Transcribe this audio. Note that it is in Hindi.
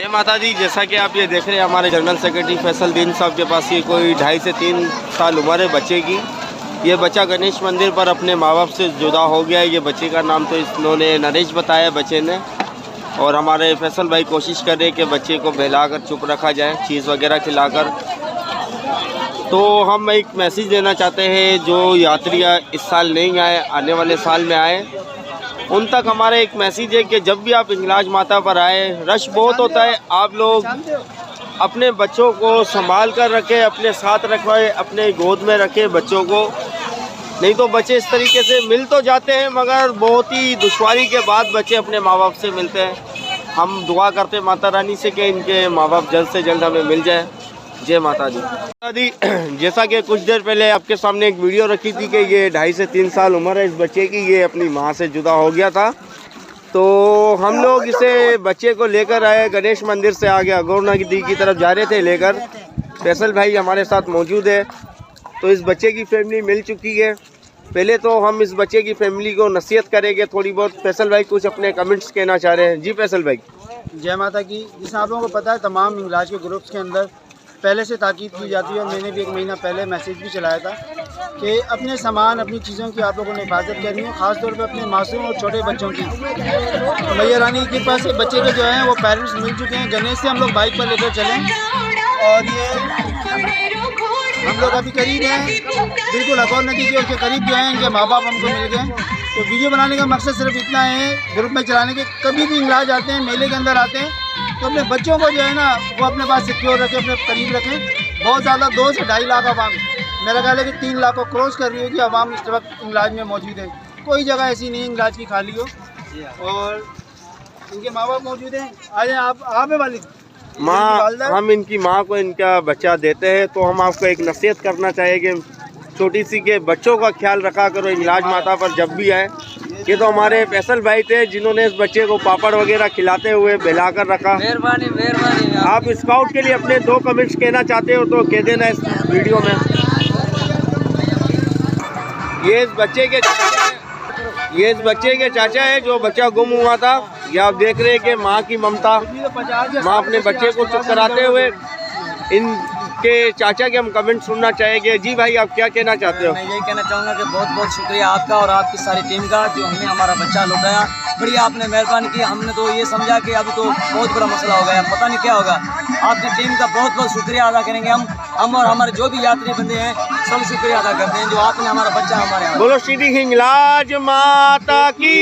जय माता दी। जैसा कि आप ये देख रहे हैं हमारे जनरल सेक्रेटरी फैसल दीन साहब के पास ये कोई 2.5 से 3 साल उम्र है बच्चे की। ये बच्चा गणेश मंदिर पर अपने माँ बाप से जुदा हो गया है। ये बच्चे का नाम तो इन्होंने नरेश बताया बच्चे ने, और हमारे फैसल भाई कोशिश कर रहे हैं कि बच्चे को बहलाकर चुप रखा जाए, चीज़ वगैरह खिलाकर। तो हम एक मैसेज देना चाहते हैं जो यात्री इस साल नहीं आए, आने वाले साल में आए, उन तक हमारा एक मैसेज है कि जब भी आप हिंगलाज माता पर आए, रश बहुत होता है, आप लोग अपने बच्चों को संभाल कर रखें, अपने साथ रखवाएं, अपने गोद में रखें बच्चों को। नहीं तो बच्चे इस तरीके से मिल तो जाते हैं मगर बहुत ही दुश्वारी के बाद बच्चे अपने माँ बाप से मिलते हैं। हम दुआ करते हैं माता रानी से कि इनके माँ बाप जल्द से जल्द हमें मिल जाए। जय माता दी। माता दी, जैसा कि कुछ देर पहले आपके सामने एक वीडियो रखी थी कि ये 2.5 से 3 साल उम्र है इस बच्चे की, ये अपनी माँ से जुदा हो गया था। तो हम लोग इसे बच्चे को लेकर आए, गणेश मंदिर से आ गया गौर नदी की तरफ जा रहे थे लेकर। फैसल भाई हमारे साथ मौजूद है। तो इस बच्चे की फैमिली मिल चुकी है। पहले तो हम इस बच्चे की फैमिली को नसीहत करेंगे थोड़ी बहुत। फैसल भाई कुछ अपने कमेंट्स कहना चाह रहे हैं। जी फैसल भाई। जय माता की। जिस आप लोगों को पता है तमाम हिंगलाज के ग्रुप्स के अंदर पहले से ताकीद की जाती है, और मैंने भी 1 महीना पहले मैसेज भी चलाया था कि अपने सामान, अपनी चीज़ों की आप लोगों ने हिफाजत करनी है, ख़ासतौर पर अपने मासूम और छोटे बच्चों की। मैया रानी की कृपा से बच्चे के जो हैं वो पेरेंट्स मिल चुके हैं। गणेश से हम लोग बाइक पर लेकर चलें, और ये हम लोग अभी करीब हैं बिल्कुल अकौर नदी के, उसके करीब जो हैं इनके माँ बाप हमको मिल गए। तो वीडियो बनाने का मकसद सिर्फ इतना है, ग्रुप में चलाने के। कभी भी हिंगलाज आते हैं, मेले के अंदर आते हैं, तो अपने बच्चों को जो है ना वो अपने पास सिक्योर रखें, अपने करीब रखें। बहुत ज़्यादा 2 से 2.5 लाख आवाम, मेरा ख्याल है कि 3 लाख को क्रॉस कर रही होगी आवाम इस वक्त हिंगलाज में मौजूद है। कोई जगह ऐसी नहीं हिंगलाज की खाली हो, और इनके माँ बाप मौजूद हैं। आ जाए आप है वालिद माँ, हम इनकी माँ को इनका बच्चा देते हैं, तो हम आपको एक नसीहत करना चाहेंगे छोटी सी के बच्चों का ख्याल रखा करो हिंगलाज माता पर जब भी आए। ये तो हमारे फैसल भाई थे जिन्होंने इस बच्चे को पापड़ वगैरह खिलाते हुए बहलाकर रखा। मेहरबानी। आप स्काउट के लिए अपने 2 कमेंट्स कहना चाहते हो तो कह देना इस वीडियो में। ये इस बच्चे के चाचा है जो बच्चा गुम हुआ था। ये आप देख रहे हैं कि माँ की ममता, माँ अपने बच्चे को चुप कराते हुए। इनके चाचा के हम कमेंट सुनना चाहेंगे। जी भाई, आप क्या कहना चाहते हो? मैं यही कहना चाहूँगा कि बहुत बहुत शुक्रिया आपका और आपकी सारी टीम का, जो हमने हमारा बच्चा लौटाया। बड़ी आपने मेहरबानी की। हमने तो ये समझा कि अभी तो बहुत बड़ा मसला हो गया, पता नहीं क्या होगा। आपकी टीम का बहुत बहुत शुक्रिया अदा करेंगे हम और हमारे जो भी यात्री बंदे हैं सब शुक्रिया अदा करते हैं जो आपने हमारा बच्चा हमारे। बोलो श्री हिंगलाज माता की।